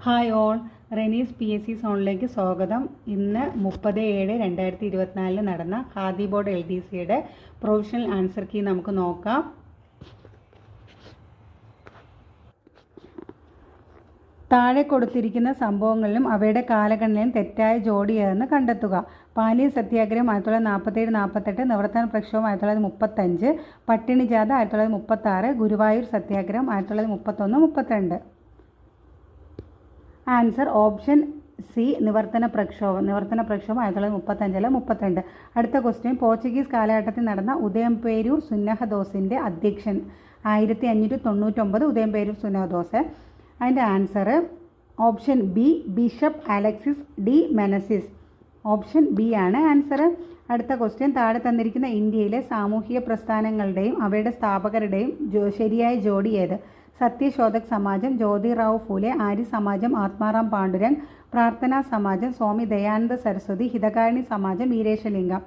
Hi all, Renees PSC സോണിലേക്ക് സ്വാഗതം. ഇന്ന് 30/7/2024 നടന്ന ഖാദി ബോർഡ് LDCയുടെ പ്രൊവിഷണൽ ആൻസർ കീ നമുക്ക് നോക്കാം. താഴെ കൊടുത്തിരിക്കുന്ന സംഭവങ്ങളിലും അവയുടെ കാലഗണനയും തെറ്റായ ജോഡി ഏതെന്ന് കണ്ടെത്തുക. പാലി സത്യാഗ്രഹം 1947-48, നിവർത്തന പ്രക്ഷോഭം 1935, പട്ടിണി ജാഥ 1936, ഗുരുവായൂർ സത്യാഗ്രഹം 1931-32. ആൻസർ ഓപ്ഷൻ സി, നിവർത്തന പ്രക്ഷോഭം 1935-32. അടുത്ത ക്വസ്റ്റ്യൻ, പോർച്ചുഗീസ് കാലഘട്ടത്തിൽ നടന്ന ഉദയംപേരൂർ സുന്നഹദോസിൻ്റെ അധ്യക്ഷൻ 1599. ഉദയംപേരൂർ സുന്നഹദോസ്. അതിൻ്റെ answer option B, bishop Alexis D Menezes. Option B ആണ് ആൻസർ. അടുത്ത ക്വസ്റ്റ്യൻ, താഴെ തന്നിരിക്കുന്ന ഇന്ത്യയിലെ സാമൂഹിക പ്രസ്ഥാനങ്ങളുടെയും അവയുടെ സ്ഥാപകരുടെയും ശരിയായ ജോഡി ഏത്? സത്യശോധക് സമാജം, ജ്യോതിറാവു ഫൂലെ, ആര്യ സമാജം, ആത്മാറാം പാണ്ഡുരംഗ്, പ്രാർത്ഥനാ സമാജം, സ്വാമി ദയാനന്ദ സരസ്വതി, ഹിതകാരിണി സമാജം, വീരേശലിംഗം.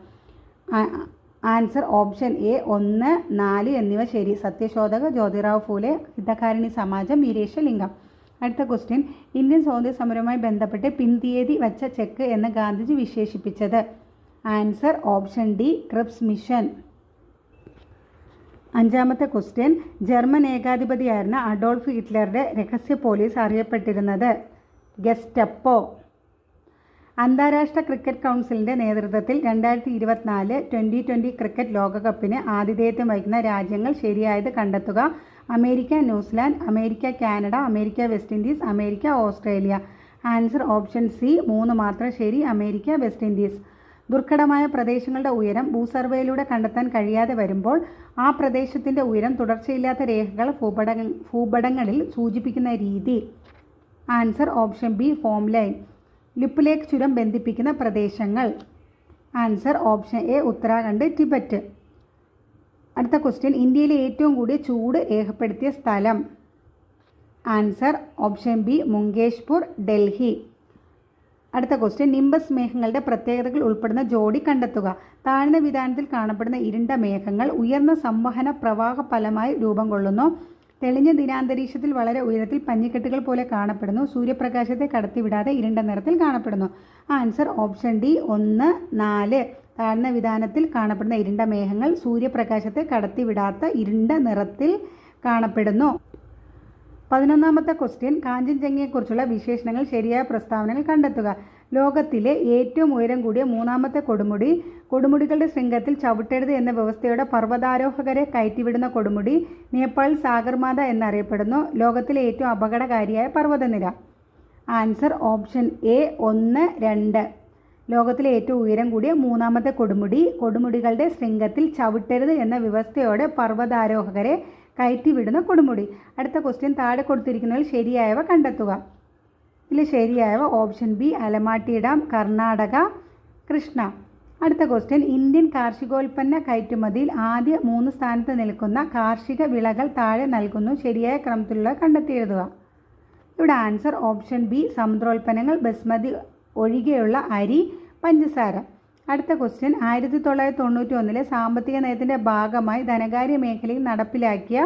ആൻസർ ഓപ്ഷൻ എ 1, 4 എന്നിവ ശരി. സത്യശോധക്, ജ്യോതിറാവു ഫൂലെ, ഹിതകാരിണി സമാജം, വീരേശലിംഗം. അടുത്ത ക്വസ്റ്റ്യൻ, ഇന്ത്യൻ സ്വാതന്ത്ര്യ സമരവുമായി ബന്ധപ്പെട്ട് പിൻതീയതി വച്ച ചെക്ക് എന്ന് ഗാന്ധിജി വിശേഷിപ്പിച്ചത്? Answer option D, Cripps mission. അഞ്ചാമത്തെ ക്വസ്റ്റ്യൻ, ജർമ്മൻ ഏകാധിപതിയായിരുന്ന അഡോൾഫ് ഹിറ്റ്ലറുടെ രഹസ്യ പോലീസ് അറിയപ്പെട്ടിരുന്നത്? ഗെസ്റ്റപ്പോ. അന്താരാഷ്ട്ര ക്രിക്കറ്റ് കൗൺസിലിൻ്റെ നേതൃത്വത്തിൽ 2024 T20 ക്രിക്കറ്റ് ലോകകപ്പിന് ആതിഥേയത്വം വഹിക്കുന്ന രാജ്യങ്ങൾ ശരിയായത് കണ്ടെത്തുക. America, New Zealand, America, Canada, America, west Indies, America, Australia. Answer option C, 3 മാത്രം ശരി, അമേരിക്ക, വെസ്റ്റ് ഇൻഡീസ്. ദുർഘടമായ പ്രദേശങ്ങളുടെ ഉയരം ഭൂസർവേയിലൂടെ കണ്ടെത്താൻ കഴിയാതെ വരുമ്പോൾ ആ പ്രദേശത്തിൻ്റെ ഉയരം തുടർച്ചയില്ലാത്ത രേഖകൾ ഭൂപടങ്ങളിൽ സൂചിപ്പിക്കുന്ന രീതി? Answer option B, form line. Lipulekh ചുരം ബന്ധിപ്പിക്കുന്ന പ്രദേശങ്ങൾ? Answer option A, Uttarakhand, Tibet. അടുത്ത ക്വസ്റ്റ്യൻ, ഇന്ത്യയിലെ ഏറ്റവും കൂടിയ ചൂട് രേഖപ്പെടുത്തിയ സ്ഥലം? Answer option B, Mungeshpur, Delhi. അടുത്ത ക്വസ്റ്റ്യൻ, നിംബസ് മേഘങ്ങളുടെ പ്രത്യേകതകൾ ഉൾപ്പെടുന്ന ജോഡി കണ്ടെത്തുക. താഴ്ന്ന വിതാനത്തിൽ കാണപ്പെടുന്ന ഇരുണ്ട മേഘങ്ങൾ ഉയർന്ന സംവഹന പ്രവാഹ ഫലമായി രൂപം കൊള്ളുന്നു. തെളിഞ്ഞ ദിനാന്തരീക്ഷത്തിൽ വളരെ ഉയരത്തിൽ പഞ്ഞിക്കെട്ടുകൾ പോലെ കാണപ്പെടുന്നു. സൂര്യപ്രകാശത്തെ കടത്തിവിടാതെ ഇരുണ്ട നിറത്തിൽ കാണപ്പെടുന്നു. Answer option D, 1, 4. താഴ്ന്ന വിതാനത്തിൽ കാണപ്പെടുന്ന ഇരുണ്ട മേഘങ്ങൾ സൂര്യപ്രകാശത്തെ കടത്തിവിടാത്ത ഇരുണ്ട നിറത്തിൽ കാണപ്പെടുന്നു. 11ാമത്തെ ക്വസ്റ്റ്യൻ, കാഞ്ചൻജംഗയെക്കുറിച്ചുള്ള വിശേഷണങ്ങൾ ശരിയായ പ്രസ്താവനകൾ കണ്ടെത്തുക. ലോകത്തിലെ ഏറ്റവും ഉയരം കൂടിയ 3ാമത്തെ കൊടുമുടി, കൊടുമുടികളുടെ ശൃംഖലത്തിൽ ചവിട്ടരുത് എന്ന വ്യവസ്ഥയോടെ പർവ്വതാരോഹകരെ കയറ്റിവിടുന്ന കൊടുമുടി നേപ്പാൾ സാഗർമാത എന്നറിയപ്പെടുന്നു. ലോകത്തിലെ ഏറ്റവും അപകടകാരിയായ പർവ്വതനിര? Answer option A, 1, 2. ലോകത്തിലെ ഏറ്റവും ഉയരം കൂടിയ 3ാമത്തെ കൊടുമുടി കൊടുമുടികളുടെ ശൃംഖലത്തിൽ ചവിട്ടരുത് എന്ന വ്യവസ്ഥയോടെ പർവ്വതാരോഹകരെ കയറ്റിവിടുന്ന കൊടുമുടി. അടുത്ത ക്വസ്റ്റ്യൻ, താഴെ കൊടുത്തിരിക്കുന്നതിൽ ശരിയായവ കണ്ടെത്തുക. ഇതിൽ ശരിയായവ option B, Almatti dam, Karnataka, Krishna. അടുത്ത ക്വസ്റ്റ്യൻ, ഇന്ത്യൻ കാർഷികോൽപ്പന്ന കയറ്റുമതിയിൽ ആദ്യ 3 സ്ഥാനത്ത് നിൽക്കുന്ന കാർഷിക വിളകൾ താഴെ നൽകുന്നു. ശരിയായ ക്രമത്തിലുള്ള കണ്ടെത്തി എഴുതുക. ഇവിടെ ആൻസർ ഓപ്ഷൻ ബി, സമുദ്രോൽപ്പന്നങ്ങൾ, ബസ്മതി ഒഴികെയുള്ള അരി, പഞ്ചസാര. അടുത്ത ക്വസ്റ്റ്യൻ, 1991 സാമ്പത്തിക നയത്തിൻ്റെ ഭാഗമായി ധനകാര്യ മേഖലയിൽ നടപ്പിലാക്കിയ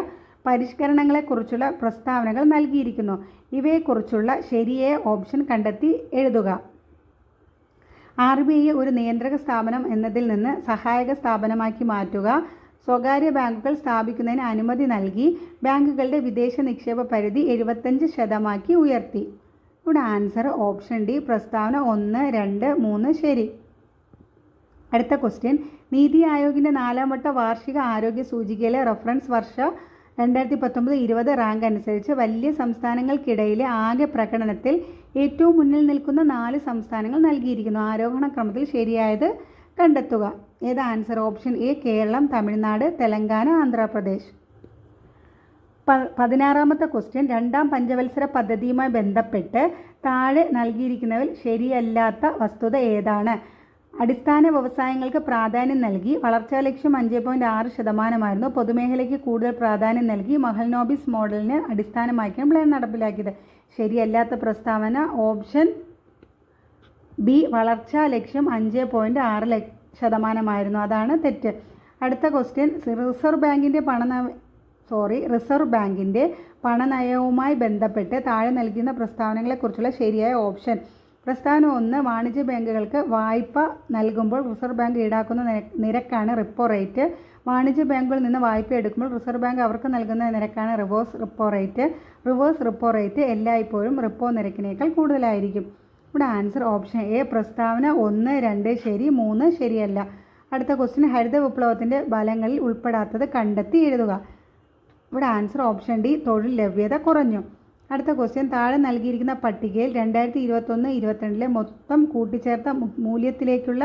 പരിഷ്കരണങ്ങളെക്കുറിച്ചുള്ള പ്രസ്താവനകൾ നൽകിയിരിക്കുന്നു. ഇവയെക്കുറിച്ചുള്ള ശരിയായ ഓപ്ഷൻ കണ്ടെത്തി എഴുതുക. RBI ഒരു നിയന്ത്രക സ്ഥാപനം എന്നതിൽ നിന്ന് സഹായക സ്ഥാപനമാക്കി മാറ്റുക. സ്വകാര്യ ബാങ്കുകൾ സ്ഥാപിക്കുന്നതിന് അനുമതി നൽകി. ബാങ്കുകളുടെ വിദേശ നിക്ഷേപ പരിധി 75% ഉയർത്തി. ഇവിടെ ആൻസർ ഓപ്ഷൻ ഡി, പ്രസ്താവന 1, 2, 3 ശരി. അടുത്ത ക്വസ്റ്റ്യൻ, നീതി ആയോഗിൻ്റെ 4ാം വട്ട വാർഷിക ആരോഗ്യ സൂചികയിലെ റഫറൻസ് വർഷ 2019-20 റാങ്ക് അനുസരിച്ച് വലിയ സംസ്ഥാനങ്ങൾക്കിടയിലെ ആകെ പ്രകടനത്തിൽ ഏറ്റവും മുന്നിൽ നിൽക്കുന്ന 4 സംസ്ഥാനങ്ങൾ നൽകിയിരിക്കുന്നു. ആരോഹണ ക്രമത്തിൽ ശരിയായത് കണ്ടെത്തുക. ഏത് answer? Option A, Keralam, Tamil Nadu, Telangana, Andhra Pradesh. 16ാമത്തെ question, 2ാം പഞ്ചവത്സര പദ്ധതിയുമായി ബന്ധപ്പെട്ട് താഴെ നൽകിയിരിക്കുന്നതിൽ ശരിയല്ലാത്ത വസ്തുത ഏതാണ്? അടിസ്ഥാന വ്യവസായങ്ങൾക്ക് പ്രാധാന്യം നൽകി. വളർച്ചാ ലക്ഷ്യം 5.6%. പൊതുമേഖലയ്ക്ക് കൂടുതൽ പ്രാധാന്യം നൽകി. മഹൽനോബിസ് മോഡലിനെ അടിസ്ഥാനമാക്കിയാണ് പ്ലാൻ നടപ്പിലാക്കിയത്. ശരിയല്ലാത്ത പ്രസ്താവന ഓപ്ഷൻ ബി, വളർച്ചാ ലക്ഷ്യം 5.6%. അതാണ് തെറ്റ്. അടുത്ത ക്വസ്റ്റ്യൻ, റിസർവ് ബാങ്കിൻ്റെ റിസർവ് ബാങ്കിൻ്റെ പണനയവുമായി ബന്ധപ്പെട്ട് താഴെ നൽകുന്ന പ്രസ്താവനകളെക്കുറിച്ചുള്ള ശരിയായ ഓപ്ഷൻ. പ്രസ്താവന 1. വാണിജ്യ ബാങ്കുകൾക്ക് വായ്പ നൽകുമ്പോൾ റിസർവ് ബാങ്ക് ഈടാക്കുന്ന നിരക്കാണ് റിപ്പോ റേറ്റ്. വാണിജ്യ ബാങ്കുകളിൽ നിന്ന് വായ്പ എടുക്കുമ്പോൾ റിസർവ് ബാങ്ക് അവർക്ക് നൽകുന്ന നിരക്കാണ് reverse repo rate. Reverse repo rate എല്ലായ്പ്പോഴും റിപ്പോ നിരക്കിനേക്കാൾ കൂടുതലായിരിക്കും. ഇവിടെ ആൻസർ ഓപ്ഷൻ എ. പ്രസ്താവന 1, 2 ശരി, 3 ശരിയല്ല. അടുത്ത ക്വസ്റ്റ്യൻ, ഹരിത വിപ്ലവത്തിൻ്റെ ഫലങ്ങളിൽ ഉൾപ്പെടാത്തത് കണ്ടെത്തി എഴുതുക. ഇവിടെ ആൻസർ ഓപ്ഷൻ ഡി. തൊഴിൽ ലഭ്യത കുറഞ്ഞു. അടുത്ത ക്വസ്റ്റ്യൻ, താഴെ നൽകിയിരിക്കുന്ന പട്ടികയിൽ 2021-22 മൊത്തം കൂട്ടിച്ചേർത്ത മൂല്യത്തിലേക്കുള്ള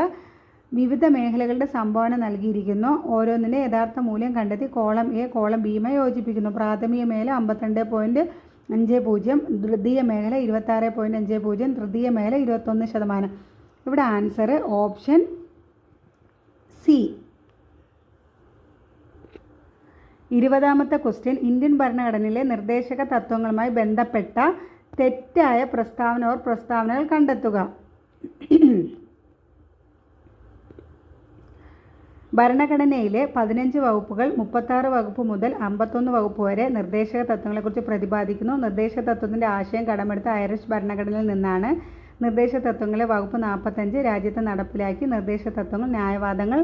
വിവിധ മേഖലകളുടെ സംഭാവന നൽകിയിരിക്കുന്നു. ഓരോന്നിൻ്റെ യഥാർത്ഥ മൂല്യം കണ്ടെത്തി കോളം എ കോളം ബിയുമായി യോജിപ്പിക്കുന്നു. പ്രാഥമിക മേഖല 52.50, ദ്വിതീയ മേഖല 26.50, തൃതീയ മേഖല 21%. ഇവിടെ ആൻസർ ഓപ്ഷൻ സി. 20ാമത്തെ ക്വസ്റ്റ്യൻ, ഇന്ത്യൻ ഭരണഘടനയിലെ നിർദ്ദേശക തത്വങ്ങളുമായി ബന്ധപ്പെട്ട തെറ്റായ പ്രസ്താവനകൾ കണ്ടെത്തുക. ഭരണഘടനയിലെ 15 വകുപ്പുകൾ 36 വകുപ്പ് മുതൽ 51 വകുപ്പ് വരെ നിർദ്ദേശക തത്വങ്ങളെക്കുറിച്ച് പ്രതിപാദിക്കുന്നു. നിർദ്ദേശക തത്വത്തിൻ്റെ ആശയം കടമെടുത്ത ഐറിഷ് ഭരണഘടനയിൽ നിന്നാണ്. നിർദ്ദേശക തത്വങ്ങളെ വകുപ്പ് 45 രാജ്യത്ത് നടപ്പിലാക്കി. നിർദ്ദേശക തത്വങ്ങൾ ന്യായവാദങ്ങൾ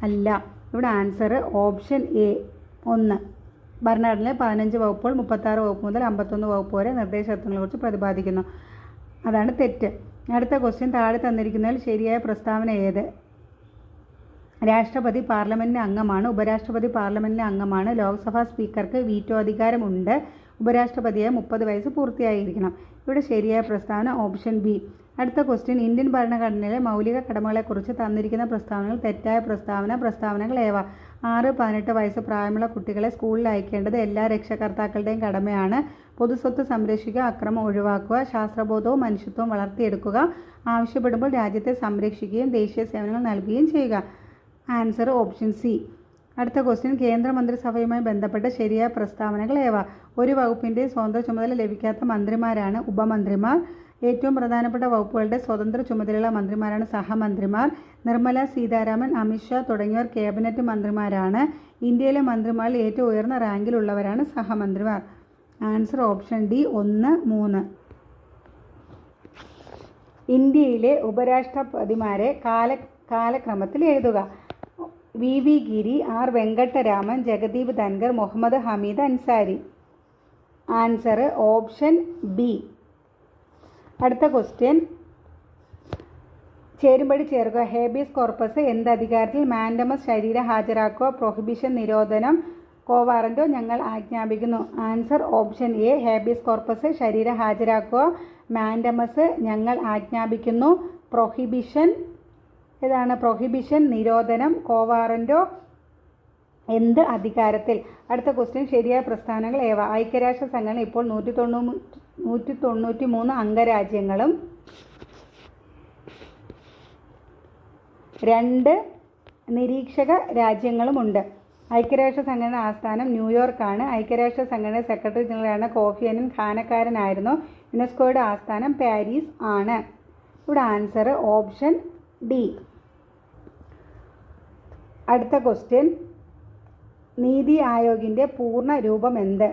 അല്ല. ഇവിടെ ആൻസർ ഓപ്ഷൻ എ 1. ഭരണഘടനയിലെ 15 വകുപ്പുകൾ 36 വകുപ്പ് മുതൽ 51 വകുപ്പ് വരെ നിർദ്ദേശക തത്വങ്ങളെക്കുറിച്ച് പ്രതിപാദിക്കുന്നു. അതാണ് തെറ്റ്. അടുത്ത ക്വസ്റ്റ്യൻ, താഴെ തന്നിരിക്കുന്നതിൽ ശരിയായ പ്രസ്താവന ഏത്? രാഷ്ട്രപതി പാർലമെൻറ്റിലെ അംഗമാണ്. ഉപരാഷ്ട്രപതി പാർലമെൻറ്റിലെ അംഗമാണ്. ലോക്സഭാ സ്പീക്കർക്ക് വീറ്റോ അധികാരമുണ്ട്. ഉപരാഷ്ട്രപതിയായി 30 വയസ്സ് പൂർത്തിയായിരിക്കണം. ഇവിടെ ശരിയായ പ്രസ്താവന ഓപ്ഷൻ ബി. അടുത്ത ക്വസ്റ്റ്യൻ, ഇന്ത്യൻ ഭരണഘടനയിലെ മൗലിക കടമകളെക്കുറിച്ച് തന്നിരിക്കുന്ന പ്രസ്താവനകൾ തെറ്റായ പ്രസ്താവനകൾ ഏവ? 6-18 വയസ്സ് പ്രായമുള്ള കുട്ടികളെ സ്കൂളിൽ അയക്കേണ്ടത് എല്ലാ രക്ഷകർത്താക്കളുടെയും കടമയാണ്. പൊതുസ്വത്ത് സംരക്ഷിക്കുക, അക്രമം ഒഴിവാക്കുക, ശാസ്ത്രബോധവും മനുഷ്യത്വവും വളർത്തിയെടുക്കുക, ആവശ്യപ്പെടുമ്പോൾ രാജ്യത്തെ സംരക്ഷിക്കുകയും ദേശീയ സേവനങ്ങൾ നൽകുകയും ചെയ്യുക. Answer option C. അടുത്ത ക്വസ്റ്റ്യൻ, കേന്ദ്രമന്ത്രിസഭയുമായി ബന്ധപ്പെട്ട ശരിയായ പ്രസ്താവനകൾ ഏവ? ഒരു വകുപ്പിൻ്റെ സ്വതന്ത്ര ചുമതല ലഭിക്കാത്ത മന്ത്രിമാരാണ് ഉപമന്ത്രിമാർ. ഏറ്റവും പ്രധാനപ്പെട്ട വകുപ്പുകളുടെ സ്വതന്ത്ര ചുമതലയുള്ള മന്ത്രിമാരാണ് സഹമന്ത്രിമാർ. നിർമ്മല സീതാരാമൻ, അമിത്ഷാ തുടങ്ങിയവർ ക്യാബിനറ്റ് മന്ത്രിമാരാണ്. ഇന്ത്യയിലെ മന്ത്രിമാരിൽ ഏറ്റവും ഉയർന്ന റാങ്കിലുള്ളവരാണ് സഹമന്ത്രിമാർ. Answer option D 1, 3. ഇന്ത്യയിലെ ഉപരാഷ്ട്രപതിമാരെ കാലക്രമത്തിൽ എഴുതുക. V Giri, R Venkataraman, Jagdeep Dhankhar, Mohammad Hamid Ansari. Answer option B. അടുത്ത ക്വസ്റ്റ്യൻ, ചേരുംപടി ചേർക്കുക. ഹേബിയസ് കോർപ്പസ് എന്ത് അധികാരത്തിൽ? മാൻഡമസ് ശരീരം ഹാജരാക്കുക, പ്രൊഹിബിഷൻ നിരോധനം, കോവാറന്റോ ഞങ്ങൾ ആജ്ഞാപിക്കുന്നു. Answer option A. Habeas corpus ശരീരം ഹാജരാക്കുക, മാൻഡമസ് ഞങ്ങൾ ആജ്ഞാപിക്കുന്നു, പ്രൊഹിബിഷൻ നിരോധനം, കോവാറന്റോ എന്ത് അധികാരത്തിൽ? അടുത്ത ക്വസ്റ്റ്യൻ, ശരിയായ പ്രസ്താവനകൾ ഏവ? ഐക്യരാഷ്ട്ര സംഘടന ഇപ്പോൾ 193 അംഗരാജ്യങ്ങളും 2 നിരീക്ഷക രാജ്യങ്ങളുമുണ്ട്. ഐക്യരാഷ്ട്ര സംഘടന ആസ്ഥാനം ന്യൂയോർക്കാണ്. ഐക്യരാഷ്ട്ര സംഘടന സെക്രട്ടറി ജനറലാണ് കോഫി അനൻ ഖാനക്കാരനായിരുന്നു. യുനെസ്കോയുടെ ആസ്ഥാനം പാരീസ് ആണ്. ഇവിടെ ആൻസർ ഓപ്ഷൻ ഡി. അടുത്ത ക്വസ്റ്റ്യൻ, നീതി ആയോഗിൻ്റെ പൂർണ്ണ രൂപം എന്ത്?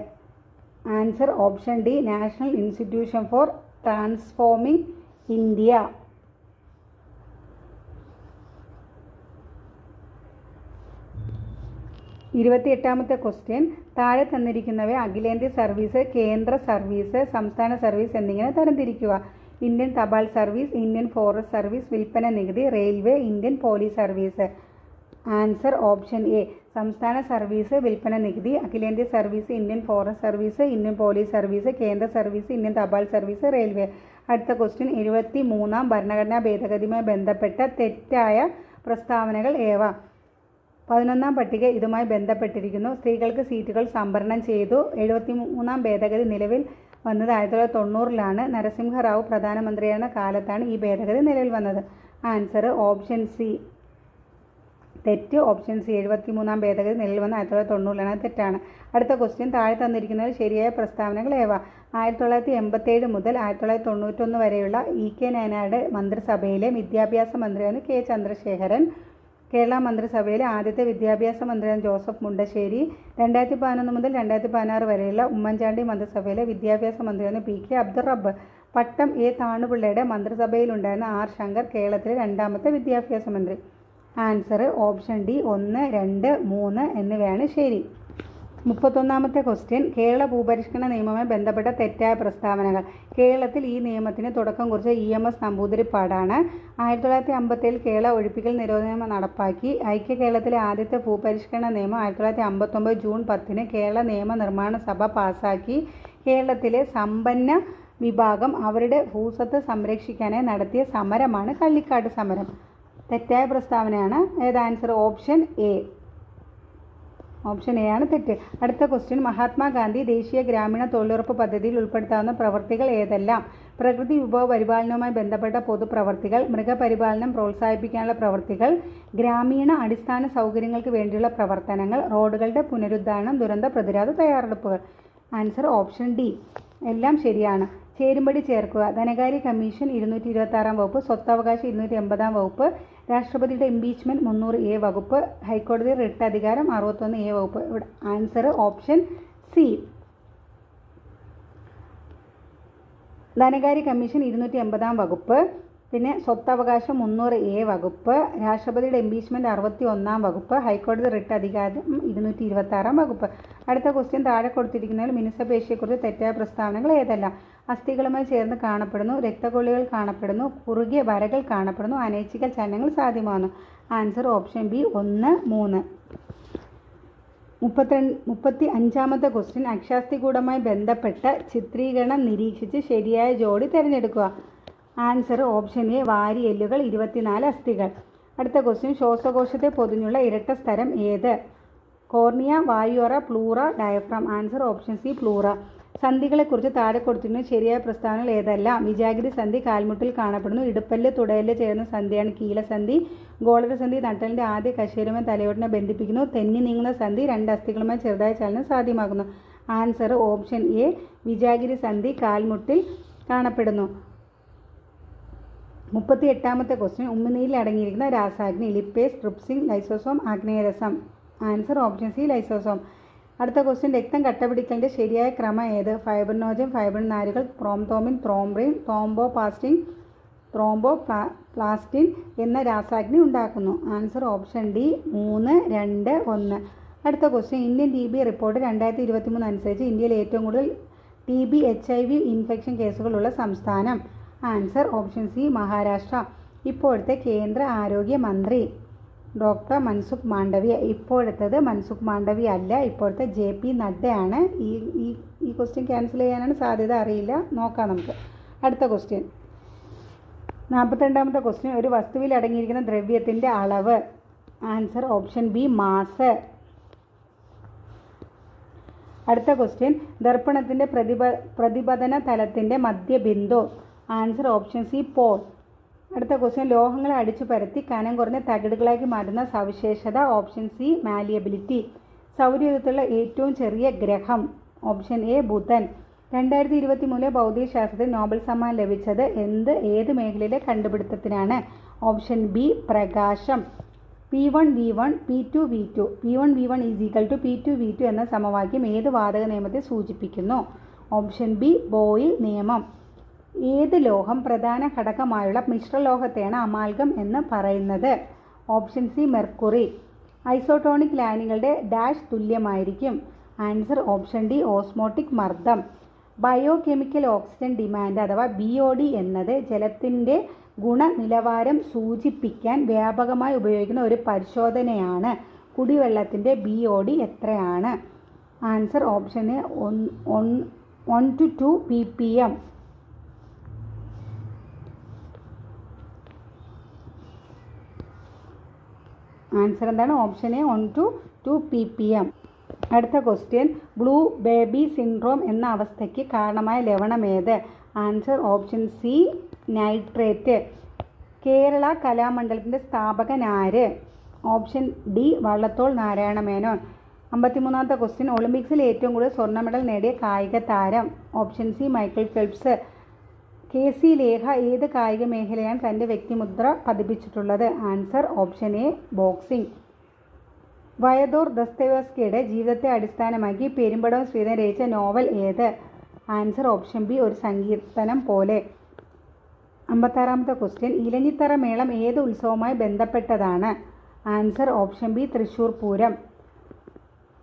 Answer option D. National institution for transforming India. 28ാമത്തെ ക്വസ്റ്റ്യൻ, താഴെ തന്നിരിക്കുന്നവ അഖിലേന്ത്യാ സർവീസ്, കേന്ദ്ര സർവീസ്, സംസ്ഥാന സർവീസ് എന്നിങ്ങനെ തരംതിരിക്കുക. ഇന്ത്യൻ തപാൽ സർവീസ്, ഇന്ത്യൻ ഫോറസ്റ്റ് സർവീസ്, വിൽപ്പന നികുതി, railway, Indian police service. Answer option A. സംസ്ഥാന സർവീസ്, വിൽപ്പന നികുതി, അഖിലേന്ത്യാ service, Indian forest service, Indian police service, കേന്ദ്ര സർവീസ്, ഇന്ത്യൻ തപാൽ സർവീസ്, റെയിൽവേ. അടുത്ത ക്വസ്റ്റ്യൻ, 73ാം ഭരണഘടനാ ഭേദഗതിയുമായി ബന്ധപ്പെട്ട തെറ്റായ പ്രസ്താവനകൾ ഏവ? 11ാം പട്ടിക ഇതുമായി ബന്ധപ്പെട്ടിരിക്കുന്നു. സ്ത്രീകൾക്ക് സീറ്റുകൾ സംവരണം ചെയ്തു. 73ാം ഭേദഗതി നിലവിൽ വന്നത് 1990-ലാണ്. നരസിംഹറാവു പ്രധാനമന്ത്രിയായിരുന്ന കാലത്താണ് ഈ ഭേദഗതി നിലവിൽ വന്നത്. Answer option C. തെറ്റ്. Option C. 73ാം ഭേദഗതി നിലവിൽ വന്ന 1990-ലാണ്. തെറ്റാണ്. അടുത്ത ക്വസ്റ്റ്യൻ, താഴെ തന്നിരിക്കുന്നതിൽ ശരിയായ പ്രസ്താവനകൾ ഏവ? 1987 മുതൽ 1991 വരെയുള്ള ഇ കെ നായനാരുടെ മന്ത്രിസഭയിലെ വിദ്യാഭ്യാസ മന്ത്രിയായിരുന്നു കെ ചന്ദ്രശേഖരൻ. കേരള മന്ത്രിസഭയിലെ ആദ്യത്തെ വിദ്യാഭ്യാസ മന്ത്രിയാണ് ജോസഫ് മുണ്ടശ്ശേരി. 2011 മുതൽ 2016 വരെയുള്ള ഉമ്മൻചാണ്ടി മന്ത്രിസഭയിലെ വിദ്യാഭ്യാസ മന്ത്രിയാണ് PK അബ്ദുൾ റബ്ബ്. പട്ടം A താണുപിള്ളയുടെ മന്ത്രിസഭയിലുണ്ടായിരുന്ന R ശങ്കർ കേരളത്തിലെ രണ്ടാമത്തെ വിദ്യാഭ്യാസ മന്ത്രി. ആൻസർ ഓപ്ഷൻ D 1, 2, 3 എന്നിവയാണ് ശരി. 31ാമത്തെ ക്വസ്റ്റ്യൻ, കേരള ഭൂപരിഷ്കരണ നിയമവുമായി ബന്ധപ്പെട്ട തെറ്റായ പ്രസ്താവനകൾ. കേരളത്തിൽ ഈ നിയമത്തിന് തുടക്കം കുറിച്ച EMS നമ്പൂതിരിപ്പാടാണ്. 1957 കേരള ഒഴിപ്പിക്കൽ നിരോധന നിയമം നടപ്പാക്കി. ഐക്യ കേരളത്തിലെ ആദ്യത്തെ ഭൂപരിഷ്കരണ നിയമം 1959 ജൂൺ 10 കേരള നിയമനിർമ്മാണ സഭ പാസാക്കി. കേരളത്തിലെ സമ്പന്ന വിഭാഗം അവരുടെ ഭൂസ്വത്ത് സംരക്ഷിക്കാനായി നടത്തിയ സമരമാണ് കള്ളിക്കാട്ട് സമരം. തെറ്റായ പ്രസ്താവനയാണ്. ഏത് answer? Option A. Option A ആണ് തെറ്റ്. അടുത്ത ക്വസ്റ്റ്യൻ, മഹാത്മാഗാന്ധി ദേശീയ ഗ്രാമീണ തൊഴിലുറപ്പ് പദ്ധതിയിൽ ഉൾപ്പെടുത്താവുന്ന പ്രവൃത്തികൾ ഏതെല്ലാം? പ്രകൃതി വിഭവ പരിപാലനവുമായി ബന്ധപ്പെട്ട പൊതുപ്രവർത്തികൾ, മൃഗപരിപാലനം പ്രോത്സാഹിപ്പിക്കാനുള്ള പ്രവൃത്തികൾ, ഗ്രാമീണ അടിസ്ഥാന സൗകര്യങ്ങൾക്ക് വേണ്ടിയുള്ള പ്രവർത്തനങ്ങൾ, റോഡുകളുടെ പുനരുദ്ധാരണം, ദുരന്ത പ്രതിരോധ തയ്യാറെടുപ്പുകൾ. Answer option D. എല്ലാം ശരിയാണ്. ചേരുംപടി ചേർക്കുക. ധനകാര്യ കമ്മീഷൻ 226 വകുപ്പ്, സ്വത്തവകാശം 280 വകുപ്പ്, രാഷ്ട്രപതിയുടെ ഇംപീച്ച്മെന്റ് 300A വകുപ്പ്, ഹൈക്കോടതി റിട്ട് അധികാരം 61A വകുപ്പ്. ഇവിടെ ആൻസർ ഓപ്ഷൻ C. ധനകാര്യ കമ്മീഷൻ 280 വകുപ്പ്, പിന്നെ സ്വത്തവകാശം 300A വകുപ്പ്, രാഷ്ട്രപതിയുടെ ഇംപീച്ച്മെന്റ് 61 വകുപ്പ്, ഹൈക്കോടതി റിട്ട് അധികാരം 226 വകുപ്പ്. അടുത്ത ക്വസ്റ്റ്യൻ, താഴെ കൊടുത്തിരിക്കുന്നതിൽ മിനുസപേക്ഷയെക്കുറിച്ച് തെറ്റായ പ്രസ്താവനകൾ ഏതെല്ലാം? അസ്ഥികളുമായി ചേർന്ന് കാണപ്പെടുന്നു, രക്തക്കൊള്ളികൾ കാണപ്പെടുന്നു, കുറുകിയ വരകൾ കാണപ്പെടുന്നു, അനൈച്ഛിക ചലനങ്ങൾ സാധ്യമാകുന്നു. Answer option B 1, 3. 35ാമത്തെ ക്വസ്റ്റ്യൻ, അക്ഷാസ്ഥികൂടമായി ബന്ധപ്പെട്ട ചിത്രീകരണം നിരീക്ഷിച്ച് ശരിയായ ജോഡി തിരഞ്ഞെടുക്കുക. ആൻസർ ഓപ്ഷൻ A വാരിയെല്ലുകൾ, 24 അസ്ഥികൾ. അടുത്ത ക്വസ്റ്റ്യൻ, ശ്വാസകോശത്തെ പൊതിഞ്ഞുള്ള ഇരട്ട സ്ഥലം ഏത്? കോർണിയ, വായുറ, pleura, diaphragm. Answer option C pleura. സന്ധികളെക്കുറിച്ച് താഴെ കൊടുത്തിരുന്ന ശരിയായ പ്രസ്താവനകൾ ഏതെല്ലാം? വിജാഗിരി സന്ധി കാൽമുട്ടിൽ കാണപ്പെടുന്നു, ഇടുപ്പല്ല് തുടയല് ചേരുന്ന സന്ധിയാണ് കീലസന്ധി, ഗോളരസന്ധി നട്ടലിൻ്റെ ആദ്യ കശേരുമായി തലയോട്ടിനെ ബന്ധിപ്പിക്കുന്നു, തെന്നി നീങ്ങുന്ന സന്ധി 2 അസ്ഥികളുമായി ചെറുതായ ചലനം സാധ്യമാകുന്നു. ആൻസർ ഓപ്ഷൻ A വിജാഗിരി സന്ധി കാൽമുട്ടിൽ കാണപ്പെടുന്നു. 38ാമത്തെ ക്വസ്റ്റ്യൻ, ഉമിനീരിൽ അടങ്ങിയിരിക്കുന്ന രാസാഗ്നി ലിപ്പേസ്, ട്രിപ്സിൻ, ലൈസോസോം, ആഗ്നേയരസം. Answer option C lysosome. അടുത്ത ക്വസ്റ്റ്യൻ, രക്തം കട്ടപിടിക്കലിൻ്റെ ശരിയായ ക്രമം ഏത്? ഫൈബ്രിനോജൻ, ഫൈബ്രിൻ നാരുകൾ, പ്രോംതോമിൻ, ത്രോംബ്രിൻ, ത്രോംബോപ്ലാസ്റ്റിൻ എന്ന രാസാഗ്നി ഉണ്ടാക്കുന്നു. Answer option D 3, 2, 1. അടുത്ത ക്വസ്റ്റ്യൻ, ഇന്ത്യൻ TB റിപ്പോർട്ട് 2023 അനുസരിച്ച് ഇന്ത്യയിൽ ഏറ്റവും കൂടുതൽ TB HIV ഇൻഫെക്ഷൻ കേസുകളുള്ള സംസ്ഥാനം. Answer option C Maharashtra. ഇപ്പോഴത്തെ കേന്ദ്ര ആരോഗ്യ മന്ത്രി ഡോക്ടർ മൻസുഖ് മാണ്ഡവ്യ. ഇപ്പോഴത്തേത് മൻസുഖ് മാണ്ഡവ്യ അല്ല, ഇപ്പോഴത്തെ JP നഡ്ഡയാണ്. ഈ ക്വസ്റ്റ്യൻ ക്യാൻസൽ ചെയ്യാനാണ് സാധ്യത, അറിയില്ല, നോക്കാം നമുക്ക്. അടുത്ത ക്വസ്റ്റ്യൻ, 42ാമത്തെ ക്വസ്റ്റ്യൻ, ഒരു വസ്തുവിൽ അടങ്ങിയിരിക്കുന്ന ദ്രവ്യത്തിൻ്റെ അളവ്. Answer option B mass. അടുത്ത ക്വസ്റ്റ്യൻ, ദർപ്പണത്തിൻ്റെ പ്രതിപതന തലത്തിൻ്റെ മധ്യബിന്ദു. Answer option C pole. അടുത്ത ക്വസ്റ്റ്യൻ, ലോഹങ്ങളെ അടിച്ചു പരത്തി കനം കുറഞ്ഞ തകിടുകളാക്കി മാറ്റുന്ന സവിശേഷത. Option C malleability. സൗരയൂഥത്തിലുള്ള ഏറ്റവും ചെറിയ ഗ്രഹം. ഓപ്ഷൻ A ബുധൻ. 2023 ഭൗതികശാസ്ത്രത്തിൽ നോബൽ സമ്മാനം ലഭിച്ചത് ഏത് മേഖലയിലെ കണ്ടുപിടുത്തത്തിനാണ്? ഓപ്ഷൻ B പ്രകാശം. P1 V1 P2 V2 P1 V1 = P2 V2 എന്ന സമവാക്യം ഏത് വാതക നിയമത്തെ സൂചിപ്പിക്കുന്നു? ഓപ്ഷൻ B ബോയിൽ നിയമം. ഏത് ലോഹം പ്രധാന ഘടകമായുള്ള മിശ്രലോഹത്തെയാണ് അമാൽഗം എന്ന് പറയുന്നത്? Option C mercury. ഐസോട്ടോണിക് ലായനികളുടെ ഡാഷ് തുല്യമായിരിക്കും. ആൻസർ ഓപ്ഷൻ D ഓസ്മോട്ടിക് മർദ്ദം. ബയോ കെമിക്കൽ ഓക്സിജൻ ഡിമാൻഡ് അഥവാ BOD എന്നത് ജലത്തിൻ്റെ ഗുണനിലവാരം സൂചിപ്പിക്കാൻ വ്യാപകമായി ഉപയോഗിക്കുന്ന ഒരു പരിശോധനയാണ്. കുടിവെള്ളത്തിൻ്റെ BOD എത്രയാണ്? Answer option A 1 to 2 ppm. Answer എന്താണ്? Option A 1 to 2 ppm. അടുത്ത ക്വസ്റ്റ്യൻ, ബ്ലൂ ബേബി സിൻഡ്രോം എന്ന അവസ്ഥയ്ക്ക് കാരണമായ ലവണം ഏത്? Answer option C nitrate. Kerala കലാമണ്ഡലത്തിൻ്റെ സ്ഥാപകൻ ആര്? Option D Vallathol Narayana Menon. 53ാമത്തെ ക്വസ്റ്റ്യൻ, ഒളിമ്പിക്സിൽ ഏറ്റവും കൂടുതൽ സ്വർണ്ണ മെഡൽ നേടിയ കായിക താരം. Option C Michael Phelps. KC Lekha ഏത് കായിക മേഖലയാണ് തൻ്റെ വ്യക്തിമുദ്ര പതിപ്പിച്ചിട്ടുള്ളത്? Answer option A boxing. വയദോർ ദസ്തയേവ്സ്കിയുടെ ജീവിതത്തെ അടിസ്ഥാനമാക്കി പെരുമ്പടവം ശ്രീധരൻ രചിച്ച നോവൽ ഏത്? ആൻസർ ഓപ്ഷൻ ബി ഒരു സങ്കീർത്തനം പോലെ. 56-ാമത്തെ ക്വസ്റ്റ്യൻ ഇലഞ്ഞിത്തറ മേളം ഏത് ഉത്സവവുമായി ബന്ധപ്പെട്ടതാണ്? Answer option B Thrissur Pooram.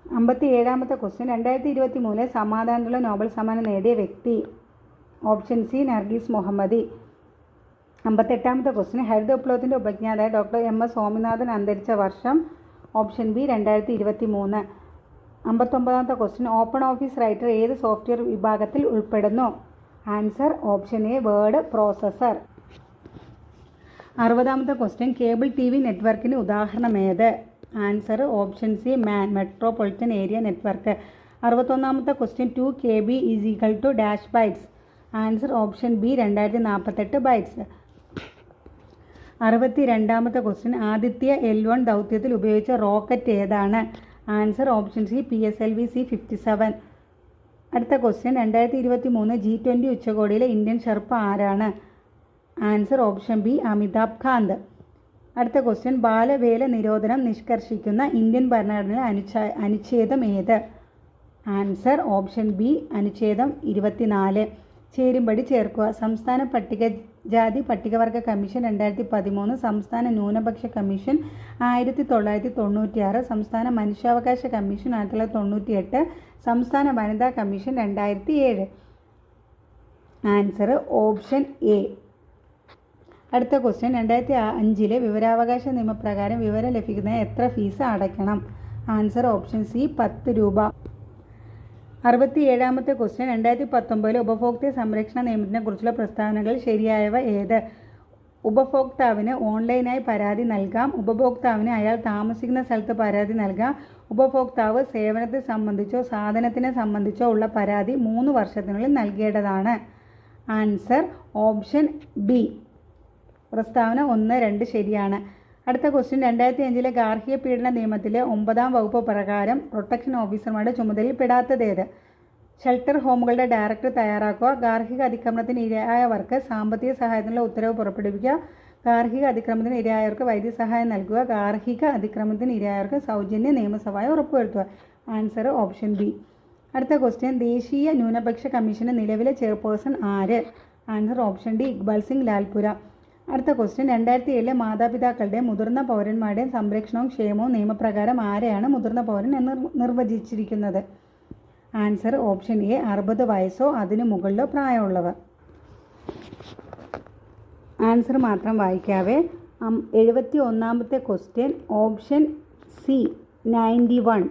57-ാമത്തെ ക്വസ്റ്റ്യൻ 2023 സമാധാനത്തിലുള്ള നോബൽ സമ്മാനം നേടിയ വ്യക്തി? Option C Narges Mohammadi. 58-ാമത്തെ ക്വസ്റ്റ്യൻ ഹരിത വിപ്ലവത്തിൻ്റെ ഉപജ്ഞാതായ ഡോക്ടർ MS സ്വാമിനാഥൻ അന്തരിച്ച വർഷം? Option B 2023. 59-ാമത്തെ ക്വസ്റ്റ്യൻ ഓപ്പൺ ഓഫീസ് റൈറ്റർ ഏത് സോഫ്റ്റ്വെയർ വിഭാഗത്തിൽ ഉൾപ്പെടുന്നു? Answer option A word processor. 60-ാമത്തെ ക്വസ്റ്റ്യൻ കേബിൾ TV നെറ്റ്വർക്കിന് ഉദാഹരണം ഏത്? Answer option C metropolitan area network. 61-ാമത്തെ question 2 KB = dash bytes? Answer option B 2048 bytes. 62-ാമത്തെ ക്വസ്റ്റ്യൻ ആദിത്യ L1 ദൗത്യത്തിൽ ഉപയോഗിച്ച റോക്കറ്റ് ഏതാണ്? Answer option C PSLV C-57. അടുത്ത ക്വസ്റ്റ്യൻ 2023 G20 ഉച്ചകോടിയിലെ ഇന്ത്യൻ ഷെർപ്പ ആരാണ്? Answer option B Amitabh Kant. അടുത്ത ക്വസ്റ്റ്യൻ ബാലവേല നിരോധനം നിഷ്കർഷിക്കുന്ന ഇന്ത്യൻ ഭരണഘടനയിലെ അനുച്ഛേദം ഏത്? ആൻസർ ഓപ്ഷൻ ബി അനുച്ഛേദം 24. ചേരുംപടി ചേർക്കുക. സംസ്ഥാന പട്ടികജാതി പട്ടികവർഗ കമ്മീഷൻ 2013, സംസ്ഥാന ന്യൂനപക്ഷ കമ്മീഷൻ 1996, സംസ്ഥാന മനുഷ്യാവകാശ കമ്മീഷൻ 1998, സംസ്ഥാന വനിതാ കമ്മീഷൻ 2007. Answer option A. അടുത്ത ക്വസ്റ്റ്യൻ 2005 വിവരാവകാശ നിയമപ്രകാരം വിവരം ലഭിക്കുന്നതിന് എത്ര ഫീസ് അടയ്ക്കണം? ആൻസർ ഓപ്ഷൻ സി 10 രൂപ. 67-ാമത്തെ ക്വസ്റ്റ്യൻ 2019 ഉപഭോക്തൃ സംരക്ഷണ നിയമത്തിനെക്കുറിച്ചുള്ള പ്രസ്താവനകൾ ശരിയായവ ഏത്? ഉപഭോക്താവിന് ഓൺലൈനായി പരാതി നൽകാം. ഉപഭോക്താവിന് അയാൾ താമസിക്കുന്ന സ്ഥലത്ത് പരാതി നൽകാം. ഉപഭോക്താവ് സേവനത്തെ സംബന്ധിച്ചോ സാധനത്തിനെ സംബന്ധിച്ചോ ഉള്ള പരാതി 3 വർഷത്തിനുള്ളിൽ നൽകേണ്ടതാണ്. Answer option B. പ്രസ്താവന 1, 2 ശരിയാണ്. അടുത്ത ക്വസ്റ്റ്യൻ 2005 ഗാർഹിക പീഡന നിയമത്തിലെ 9-ാം വകുപ്പ് പ്രകാരം പ്രൊട്ടക്ഷൻ ഓഫീസർമാരുടെ ചുമതലയിൽ പെടാത്തതേത്? ഷെൽട്ടർ ഹോമുകളുടെ ഡയറക്ടർ തയ്യാറാക്കുക. ഗാർഹിക അതിക്രമത്തിന് ഇരയായവർക്ക് സാമ്പത്തിക സഹായത്തിനുള്ള ഉത്തരവ് പുറപ്പെടുവിക്കുക. ഗാർഹിക അതിക്രമത്തിന് ഇരയായവർക്ക് വൈദ്യസഹായം നൽകുക. ഗാർഹിക അതിക്രമത്തിന് ഇരയായവർക്ക് സൗജന്യ നിയമസഹായം ഉറപ്പുവരുത്തുക. Answer option B. അടുത്ത ക്വസ്റ്റ്യൻ ദേശീയ ന്യൂനപക്ഷ കമ്മീഷന്റെ നിലവിലെ ചെയർപേഴ്സൺ ആര്? Answer option D Iqbal Singh Lalpura. അടുത്ത ക്വസ്റ്റ്യൻ 2007 മാതാപിതാക്കളുടെയും മുതിർന്ന പൗരന്മാരുടെയും സംരക്ഷണവും ക്ഷേമവും നിയമപ്രകാരം ആരെയാണ് മുതിർന്ന പൗരൻ എന്ന് നിർവചിച്ചിരിക്കുന്നത്? ആൻസർ ഓപ്ഷൻ എ 60 വയസ്സോ അതിനു മുകളിലോ പ്രായമുള്ളവർ. ആൻസർ മാത്രം വായിക്കാവേ. 71-ാമത്തെ ക്വസ്റ്റ്യൻ ഓപ്ഷൻ സി 91.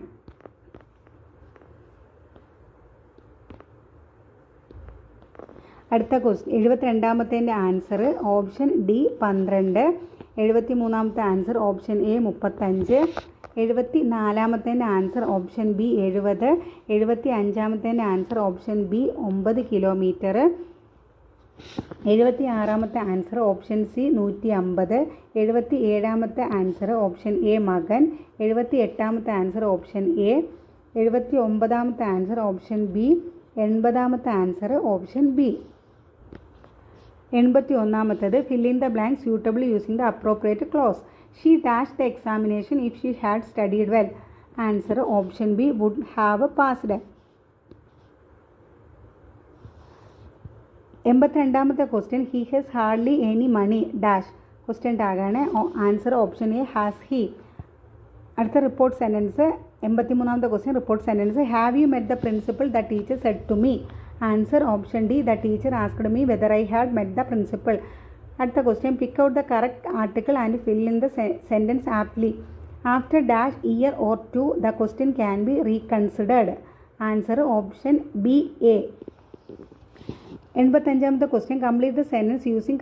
അടുത്ത ക്വസ്റ്റ്യൻ 72-ാമത്തേൻ്റെ ആൻസർ ഓപ്ഷൻ ഡി 12. 73-ാമത്തെ ആൻസർ ഓപ്ഷൻ എ 35. 74-ാമത്തേൻ്റെ ആൻസർ ഓപ്ഷൻ ബി 70. 75-ാമത്തേൻ്റെ ആൻസർ ഓപ്ഷൻ ബി 9 കിലോമീറ്റർ. 76-ാമത്തെ ആൻസർ ഓപ്ഷൻ സി 150. 77-ാമത്തെ ആൻസർ ഓപ്ഷൻ എ മകൻ. 78-ാമത്തെ ആൻസർ ഓപ്ഷൻ എ. 79-ാമത്തെ ആൻസർ ഓപ്ഷൻ ബി. 80-ാമത്തെ ആൻസർ ഓപ്ഷൻ ബി. 81-ാമത്തേത് fill in the blanks suitably using the appropriate clause. She dashed the examination if she had studied well. Answer option B would have passed. 82-ാമത്തെ question he has hardly any money dash question ടാഗാണ്. Answer option A has he. അടുത്ത report sentence 83-ാമത്തെ question report sentence have you met the principal the teacher said to me? Answer option D the teacher asked me whether I had met the principal. അടുത്ത question pick out the correct article and fill in the sentence aptly. After dash year or two the question can be reconsidered. Answer option B A. 85-ാമത്തെ question complete the sentence using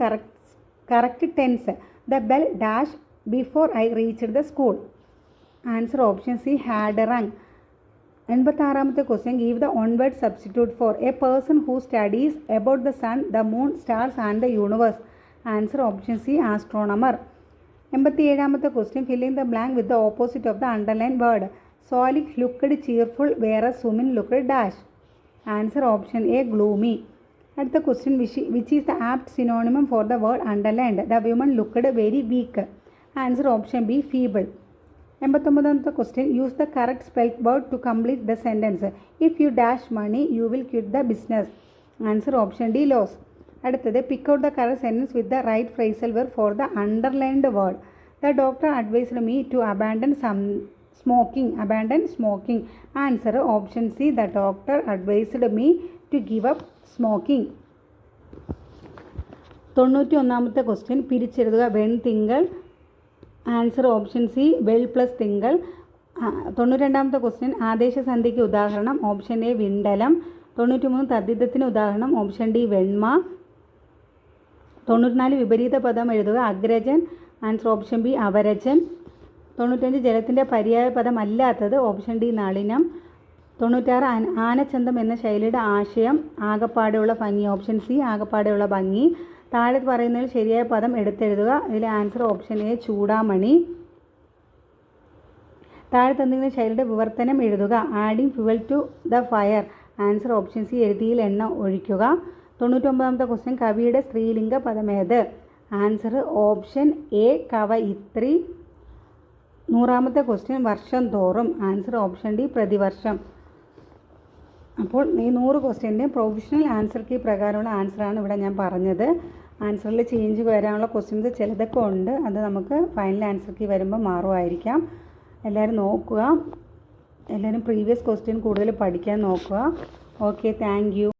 correct tense. The bell dash before I reached the school. Answer option C had rung. 86-ാമത്തെ question give the one-word substitute for a person who studies about the sun, the moon, stars and the universe. Answer option C astronomer. 87-ാമത്തെ question fill in the blank with the opposite of the underlined word. Solik looked cheerful whereas Sumin looked dash. Answer option A gloomy. അടുത്ത question which is the apt synonym for the word underlined? The women looked very weak. Answer option B feeble. 89ാമത്തെ question use the correct spelled word to complete the sentence. If you dash money you will quit the business. Answer option D lose. അടുത്തത് pick out the correct sentence with the right phrasal verb for the underlined word. The doctor advised me to abandon smoking. Answer option C the doctor advised me to give up smoking. 91ാമത്തെ question പിരിച്ചെഴുതുക വെൺ തിങ്കൾ. Answer option C വെൾ plus തിങ്കൾ. 92ാമത്തെ question ആദേശസന്ധിക്ക് ഉദാഹരണം. Option A വിണ്ടലം. 93 തദ്ധിതത്തിന് ഉദാഹരണം. Option D വെണ്മ. 94 വിപരീത പദം എഴുതുക. അഗ്രജൻ. ആൻസർ ഓപ്ഷൻ ബി അവരജൻ. 95 ജലത്തിൻ്റെ പര്യായ പദം അല്ലാത്തത്. Option D Nalinam. 96 ആനച്ചന്തം എന്ന ശൈലിയുടെ ആശയം. ആകപ്പാടെയുള്ള ഭംഗി. ഓപ്ഷൻ സി ആകപ്പാടെയുള്ള ഭംഗി. താഴെ പറയുന്നതിൽ ശരിയായ പദം എടുത്തെഴുതുക. ഇതിലെ ആൻസർ ഓപ്ഷൻ എ ചൂടാമണി. താഴെ തന്നിരിക്കുന്ന ശൈലിയുടെ വിവർത്തനം എഴുതുക. Adding fuel to the fire. Answer option C എഴുതിയിൽ എണ്ണ ഒഴിക്കുക. 99ാമത്തെ ക്വസ്റ്റ്യൻ കവിയുടെ സ്ത്രീലിംഗ പദമേത്? ആൻസർ ഓപ്ഷൻ എ കവയിത്രി. 100ാമത്തെ ക്വസ്റ്റ്യൻ വർഷം തോറും. ആൻസർ ഓപ്ഷൻ ഡി പ്രതിവർഷം. അപ്പോൾ ഈ 100 ക്വസ്റ്റ്യൻ്റെ പ്രൊവിഷണൽ ആൻസർ കീ പ്രകാരമുള്ള ആൻസറാണ് ഇവിടെ ഞാൻ പറഞ്ഞത്. ആൻസറിൽ ചേഞ്ച് വരാനുള്ള ക്വസ്റ്റ്യൻസ് ചിലതൊക്കെ ഉണ്ട്. അത് നമുക്ക് ഫൈനൽ ആൻസർ കീ വരുമ്പോൾ മാറുമായിരിക്കാം. എല്ലാവരും നോക്കുക. എല്ലാവരും പ്രീവിയസ് ക്വസ്റ്റ്യൻ കൂടുതൽ പഠിക്കാൻ നോക്കുക. Okay, thank you.